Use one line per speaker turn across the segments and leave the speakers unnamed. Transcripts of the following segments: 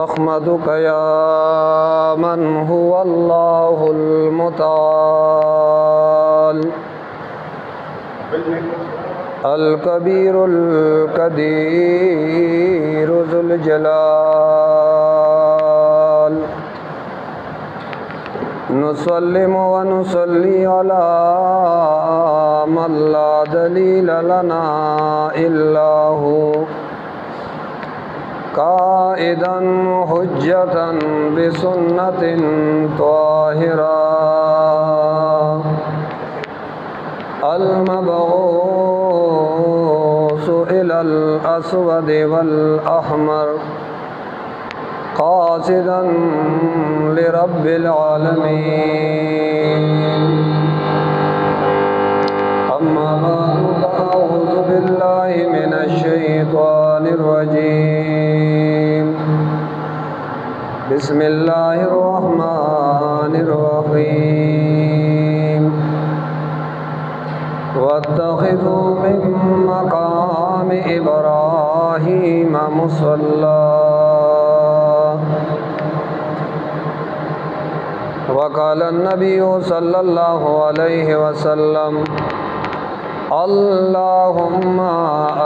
अहमदुक या मन हुवल्लाहुल मुताल अल कबीरुल कदीर ज़ुल जलाल नुसल्लिमु व नुसल्ली अला मन ला दलील लना इल्ला हु काइदन हुज्जतन बिसुन्नतिन ताहिरा अल मबऊसु इलल अस्वद वल अहमर क़ासिदन लिरब्बिल आलमीन अम्मा बअदु फ़अऊज़ु बिल्लाहि मिनश शैतानिर रजीम बिस्मिल्लाहिर रहमानिर रहीम वत्तख़िज़ू मिन मक़ामि इब्राहीम मुसल्ला वक़ाल नबिय्यु सल्लल्लाहु अलैहि वसल्लम अल्लाहुम्मा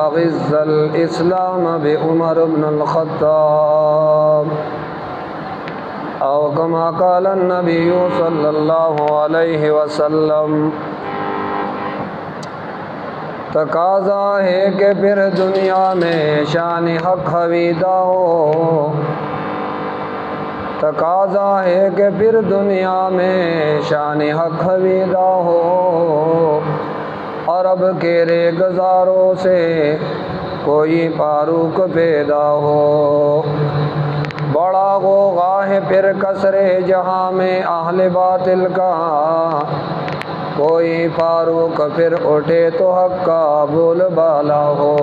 अग़िज़्ज़ल इस्लाम बि उमर इब्नुल ख़त्ताब औ कमा क़ाल नबिय्यु सल्लल्लाहु अलैहि वसल्लम। तकाज़ा है कि फिर दुनिया में शान हक़ हवीदा हो, तकाज़ा है कि फिर दुनिया में शान हक़ हवीदा हो, अरब के रेगज़ारों से कोई फारूक पैदा हो। बड़ा गोगा है फिर कसरे जहाँ में अहले बातिल का, कोई फारूक फिर उठे तो हक़ का बोलबाला हो।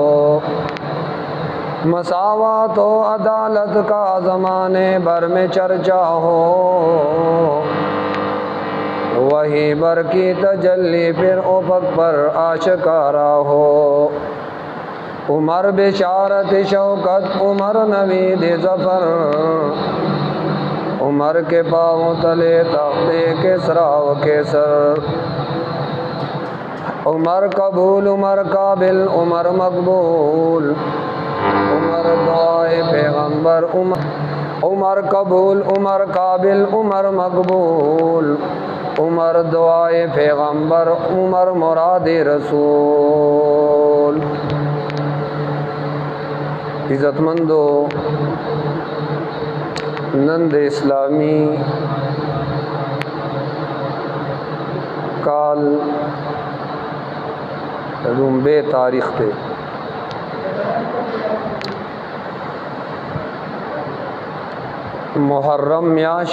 मसावत तो अदालत का ज़माने भर में चर्चा हो, वही बर की तजल्ली फिर उफ़क़ पर आशकारा हो। उमर बिशारत शौकत उमर नवीद ज़फ़र, उमर के पाँव तले तख्ते किसरा व कैसर। उमर कबूल उमर काबिल उमर मकबूल, उमर दुआए पैगम्बर उमर कबूल उमर काबिल उमर मकबूल, उमर दुआए पैगम्बर उमर मुराद रसूल। इज़्ज़तमंदो, नंद इस्लामी काल रुम्बे तारीख़ पे मुहर्रम म्याश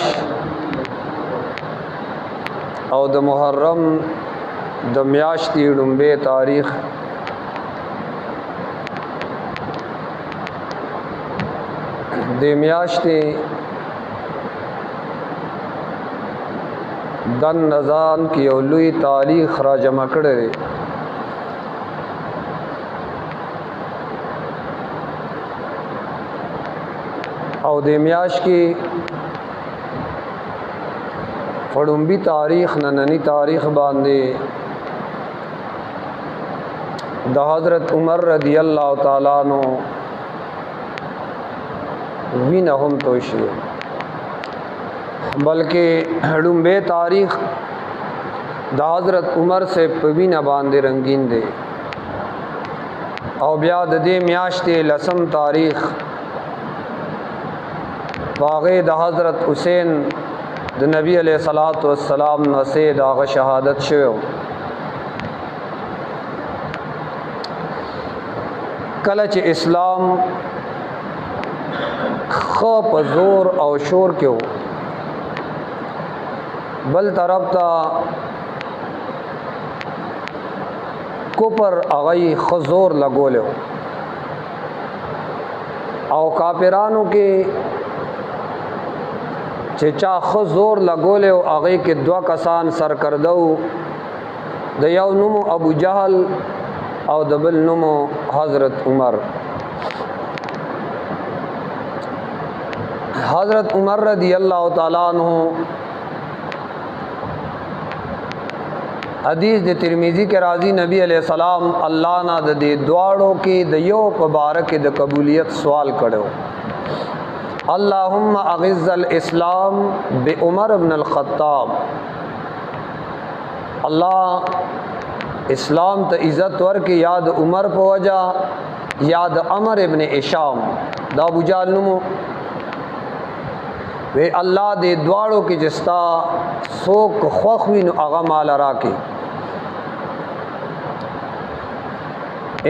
और द मुहर्रम द म्याश ती रुम्बे तारीख़ दे म्याश्ते दन नज़ान की लुई तारीख़ रा जमा करे और दे म्याश की फड़ुम्बी तारीख़ ननी तारीख़ बांधे द हज़रत उमर रदियल्लाहु ताला अन्हु भी न हम तोशी, बल्कि हड़ुम्बे तारीख़ द हज़रत उमर से पवी न बांधे रंगीन दे। और ब्या दे म्याश्ते लसम तारीख़ वाक़े द हज़रत हुसैन द नबी अलैहिस्सलातु वस्सलाम न से दाग़ शहादत शो। कलच इस्लाम ख़प ज़ोर और शोर क्यों बल तरफ ता कुपर अगई खजोर लगोलो और कापिरानों के चेचा खजोर लगोले अगई के द्वा कसान सर कर दो दयाव नुमो अबू जहल और दबल नुमो हज़रत उमर। हज़रत उमर रदी अल्लाह ताला अन्हु हदीस दे तिरमिज़ी के राज़ी नबी अलैहिस्सलाम अल्लाह ना दे दुआड़ों की दयो मुबारक द कबूलियत सवाल करो। अल्लाहुम्मा अग़िज़्ज़ल इस्लाम बि उमर इब्न अल ख़त्ताब, अल्लाह इस्लाम त इज़्ज़त वर की याद उमर पे वजह याद अमर इब्न इशाम दा अबू जहल नुमो वे अल्लाह दे दुआड़ों की जिस्ता सोक ख्वख्विन आगा माल राके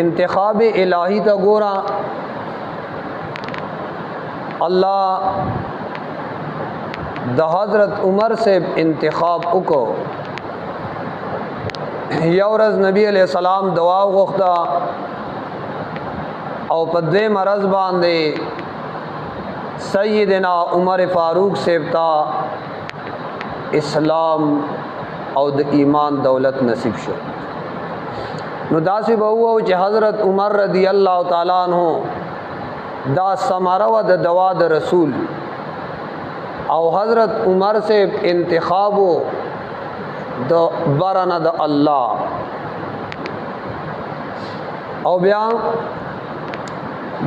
इंतखाब इलाही ता गोरा अल्लाह द हज़रत उमर से इंतखाब उको यौरज नबी अलैहिस्सलाम दवा गुख्ता और पद्वे मरज बांधे सैयदना उमर फ़ारूक सेबता इस्लाम और द ईमान दौलत नसीब शो नुदासी बहु च हज़रत उमर रदी अल्लाह ताला अन्हु दा समारा व द दवा द रसूल और हज़रत उमर से इंतखाब द बरना द अल्लाह और बयान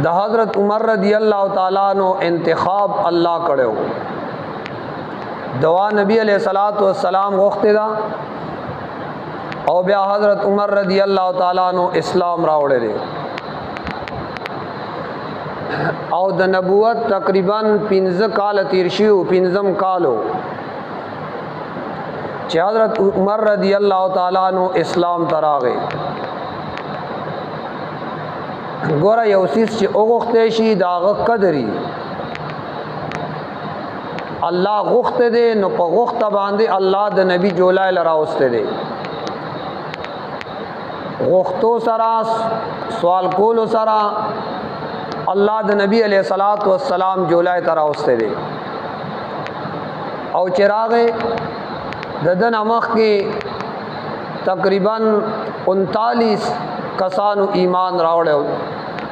द हज़रत उमर रदी अल्लाह ताला नो इंतखाब अल्लाह करो दवा नबी अलैहिस्सलातु वस्सलाम वक्ते दा और ब्या हज़रत उमर रदी अल्लाह ताला नो इस्लाम रावड़े रे और द नबूवत तकरीबन 15 काल तीरशियु 15 कालो चे हज़रत उमर रदी अल्लाह ताला नो इस्लाम तरागे गोरा यौसीस चे ओगुख्तेशी दाग कदरी अल्लाह गुख्ते दे नो प गुख्ता बांधे अल्लाह द नबी जोलाए लराउस्ते दे गुख्तो सरा सवाल कोलो सरा अल्लाह द नबी अलैहिस्सलातु वस्सलाम जोलाए तराउस्ते दे और चिरागे ददन अमख के तकरीबन 39 कसानु ईमान रावड़े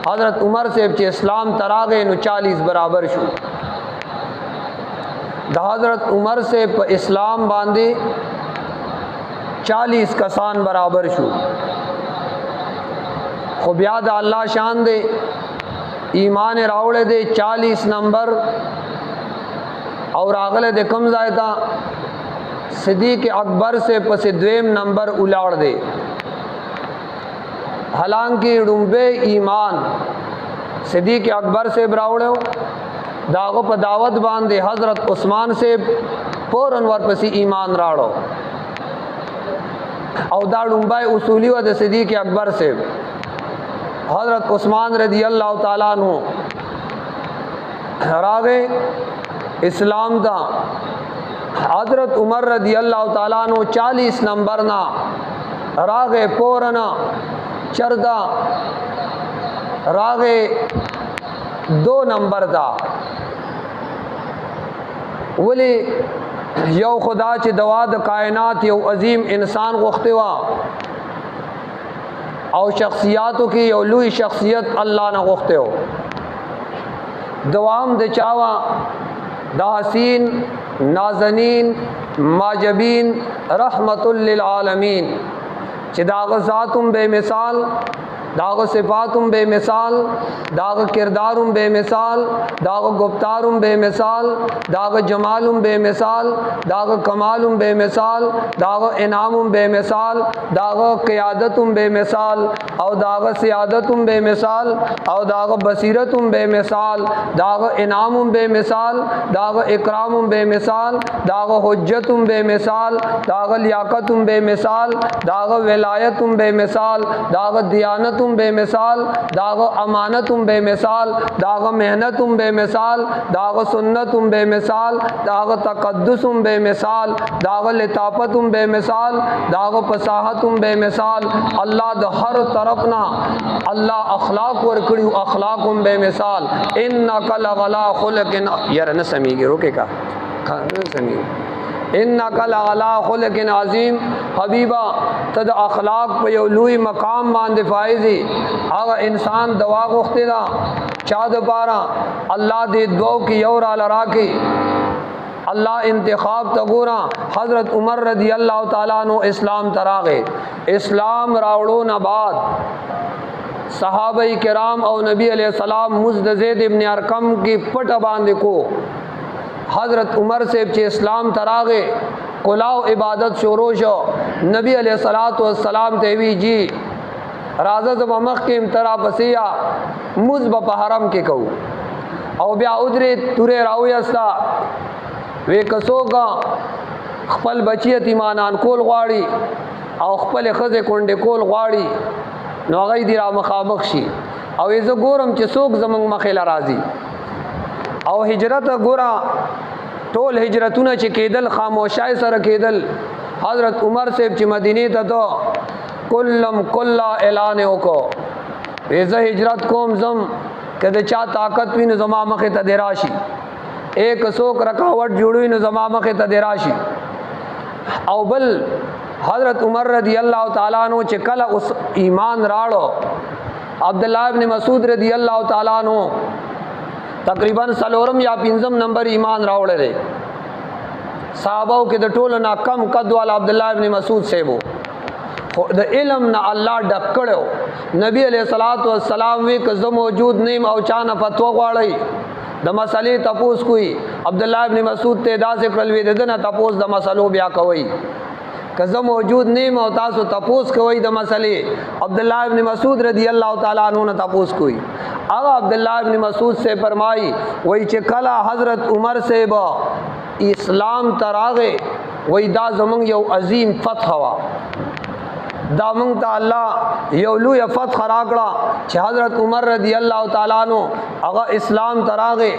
हज़रत उमर से चे इस्लाम तरागे नु 40 बराबर शु द हज़रत उमर से इस्लाम बांधे 40 कसान बराबर शु खुबियाद अल्लाह शान दे ईमान रावड़े दे 40 नंबर और आगले दे कम जायता सिद्दीक़ अकबर से पसे द्वेम नंबर उलाड़ दे हालांकि डुम्बे ईमान सिद्दीक़ अकबर से बरावड़े दागो पर दावत बांधे हज़रत उस्मान से फ़ौरन वर पसी ईमान राड़ो और दा डुम्बा उसूली व सिद्दीक़ अकबर से हज़रत उस्मान रदी अल्लाह ताला अन्हु रागे इस्लाम दा हज़रत उमर रदी अल्लाह ताला अन्हु 40 नंबर ना रागे पोरना चरदा रागे 2 नंबर दा वली यौ खुदा च दवा द कायनात यौ अजीम इंसान गुख्तेवा और शख्सियातों की यौ लुई शख्सियत अल्लाह न गुख्ते हो दवाम द चावा दाहसीन नाजनीन माजबीन रहमतुल लिल आलमीन चिदाग ज़ातुम बेमिसाल दाग सिफ़ातुम बेमिसाल दाग किरदारुम बेमिसाल दाग गुफ्तारुम बेमिसाल दाग जमालुम बेमिसाल दाग कमालुम बेमिसाल दाग इनामुम बेमिसाल दाग क़ियादतुम बेमिसाल और दाग सियादतुम बेमिसाल और दाग बसीरतुम बेमिसाल दाग इनामुम बेमिसाल दाग इकरामुम बेमिसाल दाग हुज्जतुम बेमिसाल दाग लियाकतुम बेमिसाल दाग विलायतुम बेमिसाल दाग दियानत तुम बेमिसाल दाग अमानत तुम बेमिसाल दाग मेहनत तुम बेमिसाल दाग सुन्नत तुम बेमिसाल दाग तक़द्दुस तुम बेमिसाल दाग लिताफ़त तुम बेमिसाल दाग फसाहत तुम बेमिसाल अल्लाह द हर तरफ ना अल्लाह अखलाक वर कड़ी अखलाक तुम बेमिसाल इन्नका लअला खुलक़िन यार न समीगे रोके का समी इन्नका लअला खुलक़िन अज़ीम हबीबा तद अखलाक पे लुई मकाम बांध फायजी अगर इंसान दवा गुख्तेदा چا د پارا الله دې دوو کې یو را لرا کې الله انتخاب تا ګورا حضرت عمر رضی اللہ تعالیٰ عنہ اسلام تراغے اسلام راوڑو نہ بعد صحابہ کرام او نبی علیہ السلام مزد زید ابن ارقم کی پٹ باندھ کو حضرت عمر سے چے اسلام تراغے قلاو عبادت شروع شو نبی علیہ السلام تیوی جی رازہ زب مخ کے امترا پسیا مزب پا حرم کے کہو او بیا ادری تورے راوی استا وی کسو کا خپل بچی یتیمانان کول غواړي او خپل خزه کونډه کول غواړي نو هغه دی را مخامخ شي او زه ګورم چې څوک زمنګ مخې لراځي او هجرت ګورا ټول هجرتونه چې کېدل خاموشای سره کېدل حضرت عمر صاحب چې مدینه ته تو کلم کلا اعلان وکړو زه هجرت کوم زم کده چا طاقت ویني زما مخې ته دراشي ایک سوک رکاوٹ جوڑوی نو زما مخې ته دی راشي او بل حضرت عمر رضی اللہ تعالیٰ عنہ چې کله اوس ایمان راړو عبداللہ ابن مسعود رضی اللہ تعالیٰ عنہ تقریبا سلورم یا پنځم نمبر ایمان راوړل دی صحابو کې د ټولو نه کم قد والا عبداللہ ابن مسعود سیبو د علم نه الله ډکړو نبی علیہ الصلوۃ والسلام وی که زه موجود نیم او چا نه فتوا غواړي د مسلې تپوس کوي عبداللہ ابن مسعود ته داسې کړل وی دنه تپوس د مسلو بیا کوي که زه موجود نیم او تاسو تپوس کوي د مسلې عبداللہ ابن مسعود رضی اللہ تعالیٰ عنہ نه تپوس کوي هغه عبداللہ ابن مسعود سے فرمائی وای چې کله حضرت عمر سے با اسلام تراغه وای دا زمون یو عظیم فتح وا دا مونږ ته الله یو لوی فتح راکړه چې حضرت عمر رضی اللہ تعالیٰ عنہ هغه اسلام تراغه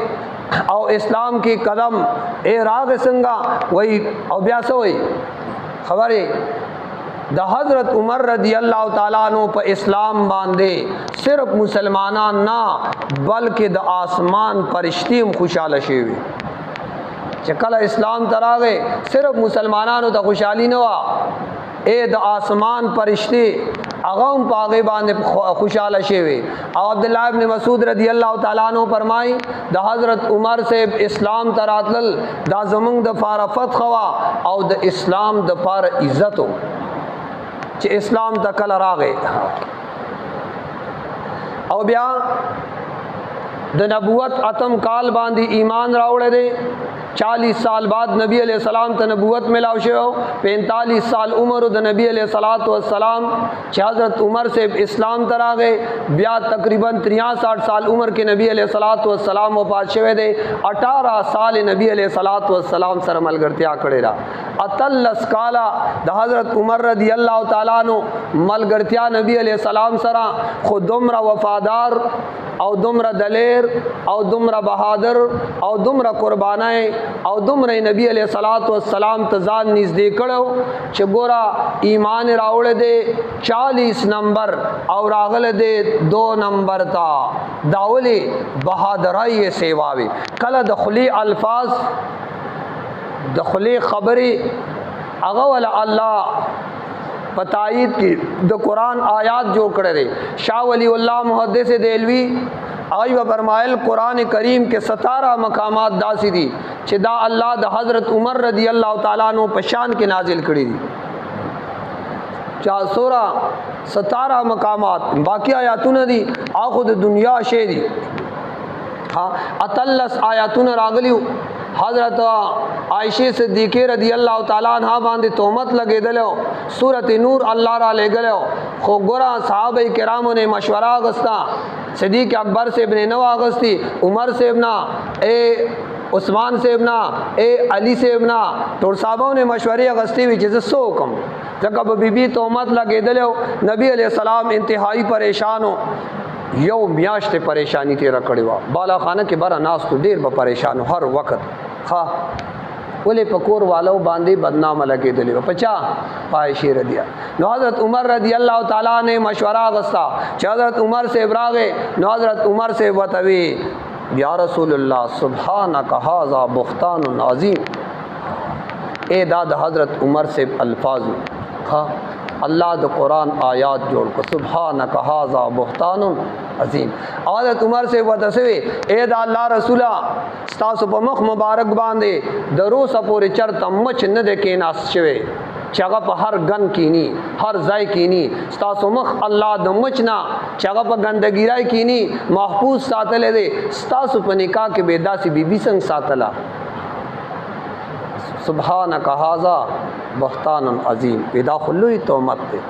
او اسلام کی قدم اے راغ څنګه وای او بیا سوئی خبره د حضرت عمر رضی اللہ تعالیٰ عنہ په اسلام باندې صرف مسلمانان نه بلکې د آسمان فرشتي خوشاله شي چې کله اسلام تراغه صرف مسلمانانو ته خوشحالي نه وا اے د آسمان فرشتي هغه هم پاغه باندې خوشاله شي او عبداللہ ابن مسعود رضی اللہ تعالیٰ عنہ فرمای د حضرت عمر سے اسلام تراتل دا زمنګ د فارفت خوا او د اسلام د فار عزتو چې اسلام تکل راغې او بیا د نبوت اتم کال باندې ایمان راوړل دي 40 سال بعد نبی علیہ السلام ته نبوت ملاو شو 45 سال عمر د نبی علیہ الصلوۃ والسلام چې حضرت عمر سے اسلام تراغه بیا تقریبا 63 سال عمر کې نبی علیہ الصلوۃ والسلام وفات شوه دي 18 سال نبی علیہ الصلوۃ والسلام سره ملګرتیا کړی را اتلس کالا د حضرت عمر رضی اللہ تعالیٰ عنہ ملګرتیا نبی علیہ السلام سره خود دمر وفادار او دمر دلیر او دمر بہادر او دمر قربانای او دمر نبی علیہ الصلوۃ والسلام تزان نږدې کړو چې ګورا ایمان راوړ دے 40 نمبر او راغل دے 2 نمبر تا داولی بہادرائی سیواوی کله دخلی الفاظ دخلی خبری اغول اللہ پتائید کی د قرآن آیات جو کړه شاہ ولی اللہ محدث دہلوی آئی و فرمائل قرآن کریم کے 17 مقامات داسی دی چې دا اللہ دا حضرت عمر رضی اللہ تعالیٰ عنہ پشان کے نازل کړي دي 17 مقامات باقی آیاتون دی آخو د دنیا شے دی اتلس آیاتون راغلیو حضرت عائشہ صدیقہ رضی اللہ تعالیٰ عنہ باندې تہمت لگے دلو سورۃ نور اللہ را لے گلو خو گورا صحابہ کراموں نے مشورہ غستا صدیق اکبر سے ابن نوا غستی عمر سے ابنا اے عثمان سے ابنا اے علی سے ابنا ټول صحابوں نے مشورے غستی وی چې سو کم جب بی بی تہمت لگے دلو نبی علیہ السلام انتہائی پریشان ہو یو میاشت پریشانی تیرا کړی و بالا خانه کې بار ناس تو ډیر به پریشان هر وخت ها ولې پکور والو باندې بدنام لګېدلی و پچا عائشہ رضی نو حضرت عمر رضی اللہ تعالیٰ نے مشورہ غستا چې حضرت عمر سے ابراغه نو حضرت عمر سے وتوی یا رسول اللہ سبحانک ھذا بہتان عظیم اے داد حضرت عمر سے الفاظ ہاں اللہ د قرآن آیات جوڑ کو سبحانک ھذا بہتان عظیم. حضرت عمر سے وتسوی اے دا الله رسولا ستاسو په مخ مبارک باندې درو سپورې چرته مچ نه د کېناس شوی چې هغه په هر ګن کینی هر ځای کینی ستاسو مخ الله د مچ نه چې هغه په ګندګیرای کینی محفوظ ساتلې دی. ستاسو په نکاح کې به داسې بیبي څنګه ساتلا سبحانک هذا بهتان عظیم. پیدا خلوی تومت دی.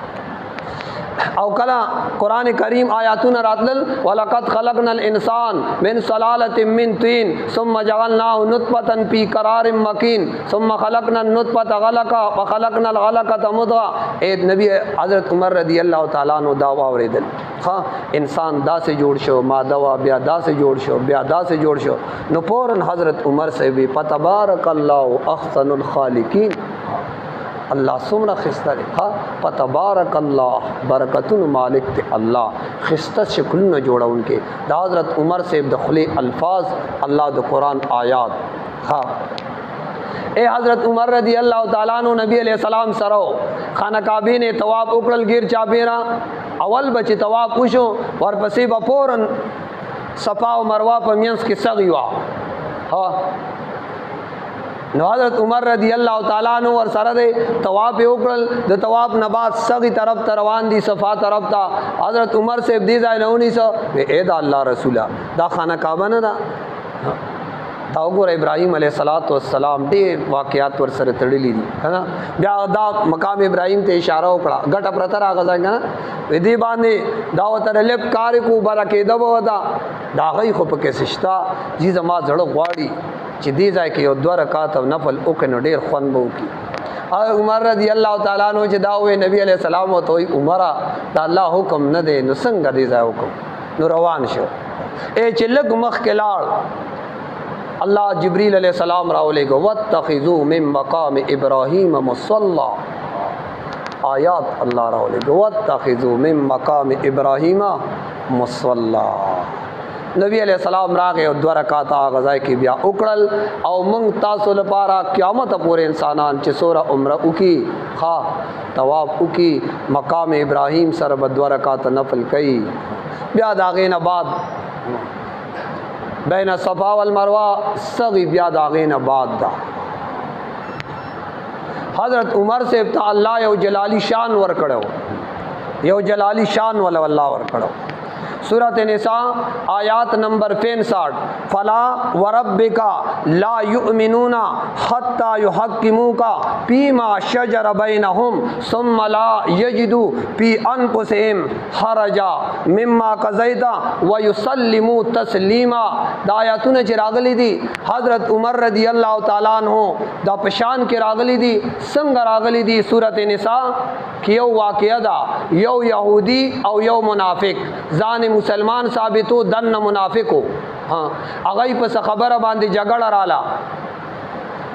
او کلا قرآن کریم آیاتون راتلل ولقد خلقنا الانسان من صلالة من طین ثم جعلناه نطفة فی قرار مکین ثم خلقنا النطفة غلقا وخلقنا الغلقة مضغة. اے نبی حضرت عمر رضی اللہ تعالیٰ عنہ دعویٰ اوریدل ہاں انسان دا سے جوڑ شو ما دوا بیا دا سے جوڑ شو بیا دا سے جوڑ شو نو پورن حضرت عمر سے بھی فتبارک اللہ احسن الخالقین. اللہ سمرا خستہ ہاں فتبارک اللہ برکتن مالک تے اللہ خستہ شکل نہ جوڑا ان کے دا حضرت عمر سے دخلی الفاظ اللہ دا قرآن آیات. ہاں اے حضرت عمر رضی اللہ تعالیٰ عنہ نبی علیہ السلام سرو خانہ کعبہ نے طواف اکڑل گیر چاپیرا اول بچی طواف پوشو ورپسی با پورن صفا و مروہ پا مینس کی سغیوا. ہاں نو حضرت عمر رضی اللہ تعالیٰ عنہ ور سره دے طواف اکڑل د طواف نبات سغی طرف تروان دی صفا طرف تا. حضرت عمر سے دی ځای نونی سو اے دا اللہ رسولہ دا خانہ کعبہ نه دا دا وګوره ابراهیم علیه السلام ډېر واقعات ور سره تړلي دي کنه. بیا دا مقام ابراهیم ته اشاره وکړه ګټه پرته راغځه کنه دې باندې دا وتر لب کار کو برکه دا ودا دا غي خو پکې سشتا جی زما زړه غواړي چې دې ځای کې یو دوه رکعات او نفل وکړو ډېر خوند بو کی. عمر رضی الله تعالی عنہ چې دا وې نبی علیہ السلام او توي عمره دا الله حکم نه دی نو څنګه دې ځای وکړو نو روان شو. اے چې لګ مخ کې لاړ اللہ جبریل علیہ السلام راولے گو واتخذوا من مقام ابراہیم مصلی. آیات اللہ راولے گو واتخذوا من مقام ابراہیم مصلی. نبی علیہ السلام راغے او دو رکعات غزائے کی بیا اکڑل او منگ تاسو لپارا قیامت پورے انسانان چھ سورہ عمرہ اکی خواہ طواف اکی مقام ابراہیم سر بدو رکعات نفل کئی. بیا داغین بعد بین صفا والمروہ سغی بیا داغین بعد دا حضرت عمر سے ابتا اللہ یو جلالی شان ور کڑو یو جلالی شان والا اللہ ور کڑو. سورۃ نساء آیات نمبر 65 فلا وربک لا یؤمنون حتی یحکموک فیما شجر بینہم ثم لا یجدوا فی انفسہم حرجا مما قضیت ویسلموا تسلیما. دا آیاتونه چې راغلی دي حضرت عمر رضی اللہ تعالیٰ عنہ دا پشان کې راغلی دي څنګه راغلی دي. سورۃ نساء کې یو واقعہ دا یو یہودی او یو منافق ځان مسلمان ثابتو دن منافقو ہاں اگئی پس خبر باندې جګړه رااله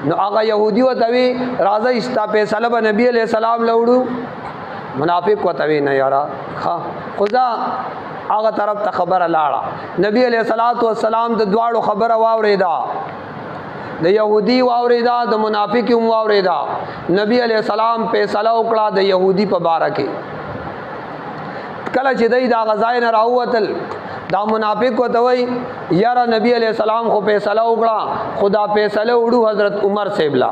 نو هغه يهودي وتوي راځي استا فیصله به نبی عليه السلام لوړو منافق وتوي نه یارا ها خدا هغه طرف ته خبر لاړه نبی عليه السلام د دواړو خبره واوریدا د يهودي واوریدا د منافق هم واوریدا. نبی عليه السلام فیصله وکړه د يهودي په باره کې کله چې دای دا غزای نه راوتل دا منافق وته وای یاره نبی علیہ السلام خو فیصله وکړه خدا فیصله وړو حضرت عمر سیبلا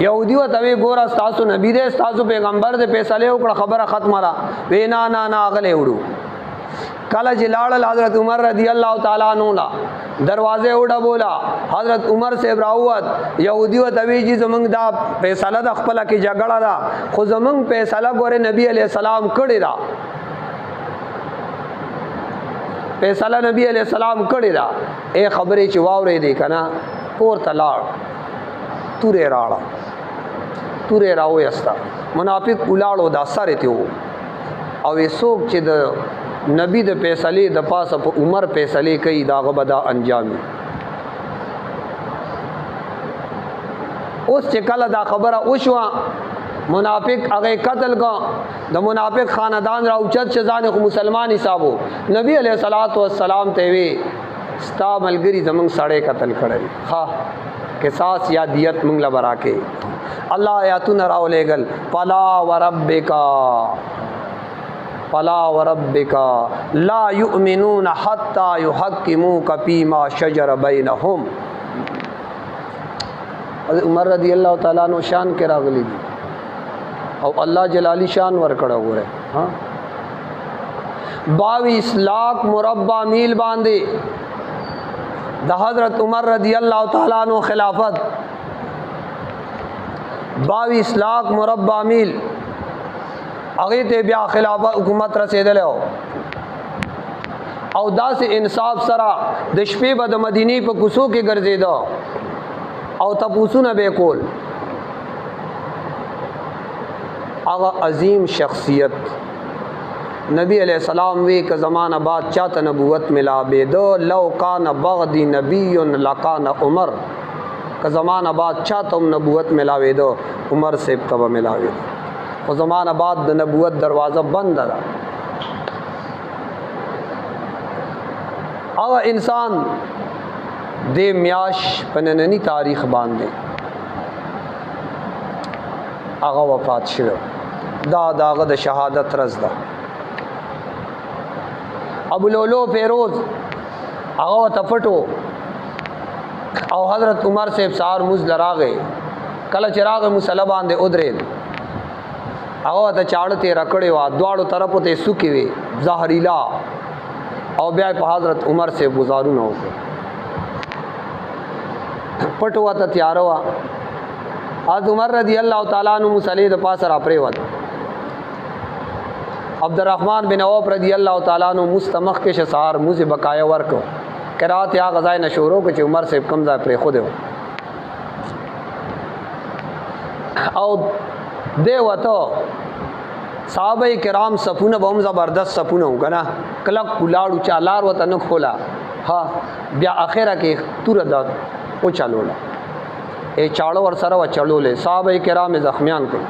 یهودی وته وی ګور تاسو نبی دې تاسو پیغمبر دې فیصله وکړه خبره ختمه را وینا نه غلې وړو. کله چې لاړل حضرت عمر رضی اللہ تعالی عنہ لا دروازے وډا بولا حضرت عمر سے براوت یہودی و توی جی زمنګ دا فیصله د خپل کې جګړه دا خو زمنګ فیصله ګوره نبی علیہ السلام کړی دا فیصله نبی علیہ السلام کړی دا اے خبرې چې واورې دی کنه پور تلاړ تورې راړه تورې راو یستا منافق ولاړو دا سره ته او وسوک چې د نبی د فیصله د پاسه په عمر فیصله کوي دا غبدا انجامي. اوس چې کله دا خبره وشوه منافق هغه قتل کا د منافق خاندان را اوچت شزان خو مسلمان حسابو نبی علیہ الصلوۃ والسلام ته وی ستا ملګری زمنګ ساړې قتل کړل ها قصاص یا دیت منګ لبرا کې الله آیاتونه راولېګل فلا وربک فلا وربک لا یؤمنون حتی یحکموک فیما شجر بینہم. عمر رضی اللہ تعالیٰ عنہ شان کے راغلی دی او اللہ جلالی شان ورکڑا ہو رہے. ہاں 22 لاکھ مربع میل باندھے دا حضرت عمر رضی اللہ تعالیٰ عنہ خلافت 22 لاکھ مربع میل اگے تے بیا خلافت حکومت رسیدلے ہو او دا سے انصاف سرا د شپې به د مدینی په کوڅو کې ګرځیدا او تپوسونه به کول. هغه عظیم شخصیت نبی علیہ السلام وی کہ زمانہ بعد چاته نبوت ملا بیدو لو کان بغدی نبی لکان عمر کہ زمانہ بعد چاته نبوت ملا بیدو عمر سے تب ملا بیدو. و زمانہ بعد د نبوت دروازہ بند دا. هغه انسان د میاش پنننی تاریخ باندې هغه وفات شو. دا داغه د شهادت رز ده. ابو لولو فیروز هغه تپټو او حضرت عمر صاحب سار مز لراغه کله چراغ مصلی باندې ودرید هغه ته چاړته رکړې وا دواړو طرفو ته سوکې وي زهريلا او بیا په حضرت عمر سے گزارونه وکړه. پټو ته تیار وا حضرت عمر رضی اللہ تعالی عنہ مصلی د پاس را پرې ود. عبدالرحمن بن عوف رضی اللہ تعالی عنہ مستمخ کې شسار موزه بقایا ورکو قرات یا غزای نشورو کې عمر سے کم ځای پرې خو دی او دی وته صحابه کرام صفونه بهم زبردست صفونه وکنا کلک کلاړو چالار وته نه خولا. ها بیا اخره کې تور د او چالولا ای چاړو ور سره و چړولې صحابه کرام زخمیان کړ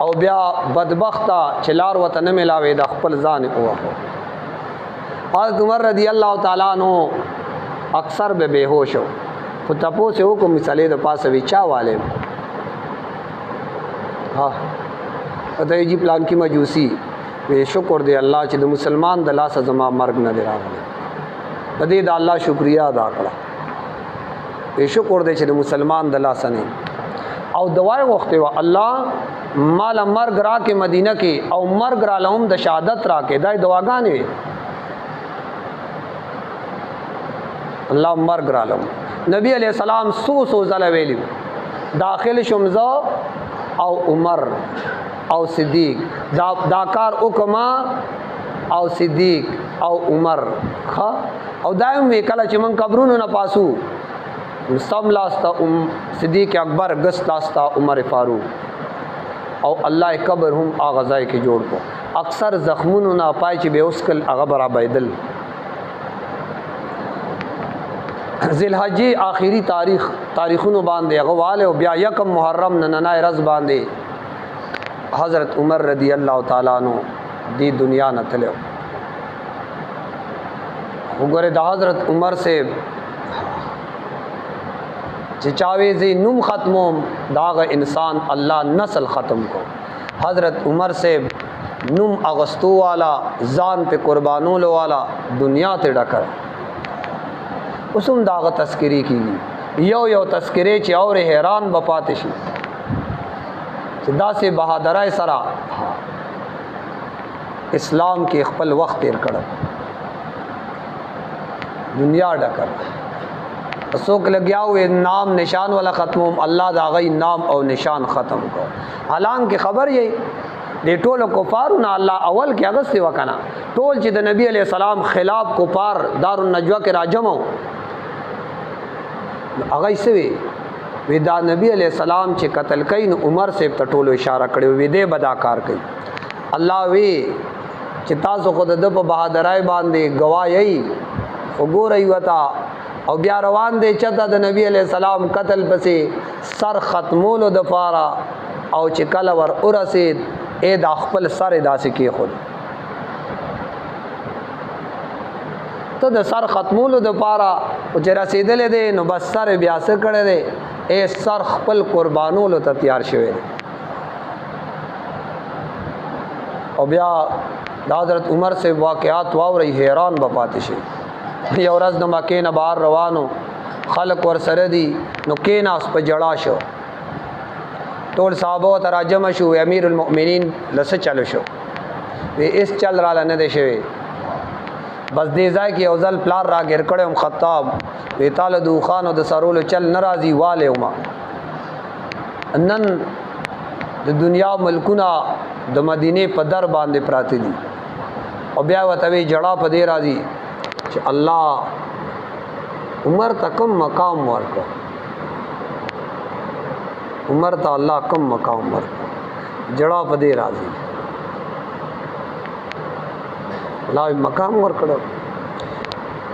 او بیا بدبختا چلار وته نه ملاوي د خپل ځان اوه. حضرت عمر رضی اللہ تعالی عنہ اکثر به بےهوش ہو خو تپو سے کو مثالې د پاسه وچا والے. ها ته جی پلان کی مجوسی وی شکر دی الله چې د مسلمان د لاس زما مرګ نه دی راغلی. د دې د الله شکریا ادا کړه. وی شکر دی چې د مسلمان د لاس نه او دوای وخت و الله مال مرګ را کې مدینه کې او مرګ را لهم د شهادت را کې دای دواګانې وی الله مرګ را لهم. نبی علیہ السلام سو زله ویلی داخل شمزا او عمر او صدیق دا کار وکما او صدیق او عمر ها او دایم وی کله چې من قبرونو نه پاسو سم لاستا صدیق اکبر گس لاستا عمر فاروق او الله قبر هم اغزای کې جوړ کو. اکثر زخمونو نه پای چې به اوسکل هغه برابیدل. ذل حج آخری تاریخونو باندې غواله او بیا یکم محرم ننای رز باندې حضرت عمر رضی اللہ تعالی عنہ دی دنیا نه تلو. وګوره د حضرت عمر سے چې چاوي زی نوم ختموم داغه انسان الله نسل ختم کو. حضرت عمر سے نوم اغستو والا ځان په قربانولو والا دنیا ته ډکر اوسم داغه تذکری کیږي یو تذکری چې اور حیران بپات شي چې داسې بہادرای سره اسلام کې خپل وخت تیر کړ دنیا ډکر څوک لګیا وې نام نشان والا ختموم الله دا غي نام او نشان ختم کو. حالانکه خبر یې د ټولو کفارو نه الله اول کې هغه سی وکنا ټول چې د نبی علی السلام خلاف کفار دارالنجوا کې راجمو هغه سوي وی دا نبی علیہ السلام چې قتل کین عمر سے ټولو اشاره کړو وی دې بداکار کوي. الله وی چې تاسو خود د په بہادرای باندې گواهی وګورئ وتا او بیا روان دي چته د نبی علیہ السلام قتل پسې سر ختمولو د پاره او چې کله ور اورسید اے د خپل سر داسې کې خود ته د سر ختمولو د پاره او چې رسیدلې دي نو بس سر بیا څه کړي دي اے سر خپل قربانولو ته تیار شوی دی. او بیا د حضرت عمر سے واقعات واوري حیران به پاتې شي. یو ورځ د مکې نه بهر روانو خلق ور سره دي نو کېناس په جړا شو. ټول صحابه ته راجمع شو. امیر المؤمنین لسه چلو شو وی اس چل را نه دی شوی. بس دې ځای کې یو ځل پلار را ګر کړم خطاب وی تعالی دو خانو د سرولو چل ناراضي والے وما نن د دنیا ملکونه د مدینه په در باندې پراته دي او بیا وته وی جړه په دې راځي چې الله عمر ته کم مقام ورکړ. عمر ته الله کم مقام ورکړ جړه په دې راځي الله مقام ورکړ.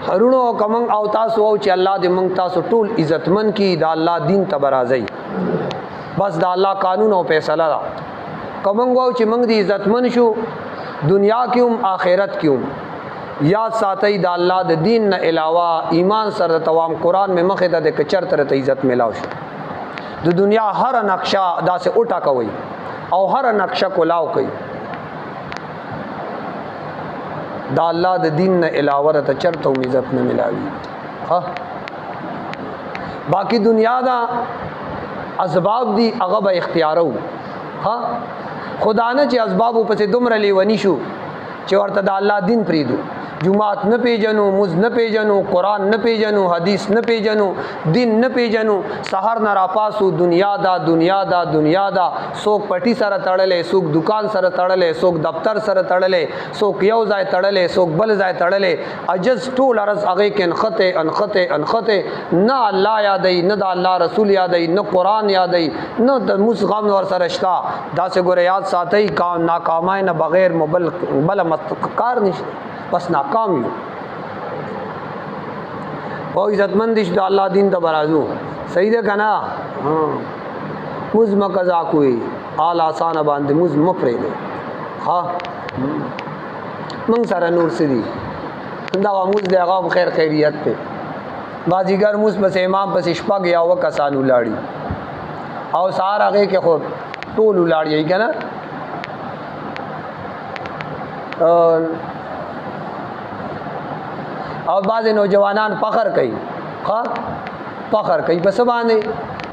هرونو کمن او تاسو او چې الله دې مونږ تاسو ټول عزتمن کی دا الله دین ته برازي. بس دا الله قانون او فیصله دا کمن وو چې مونږ دې عزتمن شو دنیا کې هم آخرت کې هم. یاد ساتي دا الله د دین نه علاوه ایمان سره توام قران میں مخه ته د کچر تر ته عزت ملاو شو. د دنیا هر نقشه دا سے اٹھا کوي او هر نقشه کولاو کوي. دا الله د دین نه علاوه ته چرته عزت نه ملاوي. ها باقی دنیا دا اسباب دی هغه به اختیارو. ها خدا نه چې اسباب په څه دومره لیونی شو چې ورته د الله دین پریدو. جمعات نه پیجنو مز نه پیجنو قران نه پیجنو حدیث نه پیجنو دین نه پیجنو. سحر نه را پاسو دنیا دا دنیا دا دنیا دا. څوک پټی سره تړلې څوک دکان سره تړلې څوک دفتر سره تړلې څوک یو ځای تړلې څوک بل ځای تړلې. عجز ټول ارز هغه کې انخته نه الله یادای نه د الله رسول یادای نه قران یادای نه د مسغم ور سره شتا. دا څنګه ګور یاد ساتي کام ناکامای نه بغیر مبل بل کار نشته بس ناکام یو. او عزتمند دي الله دین ته برازو صحیح ده کنه. مز مقضا کوئی آل آسان باندې مز مپرې ده. ها من سره نور سدي دا مز دی هغه خیر خیریت ته بازیګر مز بس امام پس شپږ یا وکسانو لاړی او سار هغه کې خو ټول لاړی کنه. او بعض نوجوانان فخر کوي. ها فخر کوي پس باندې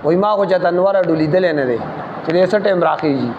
وای ما خو چته انور ډولی دل نه دی چې دې څه ټیم راخیږي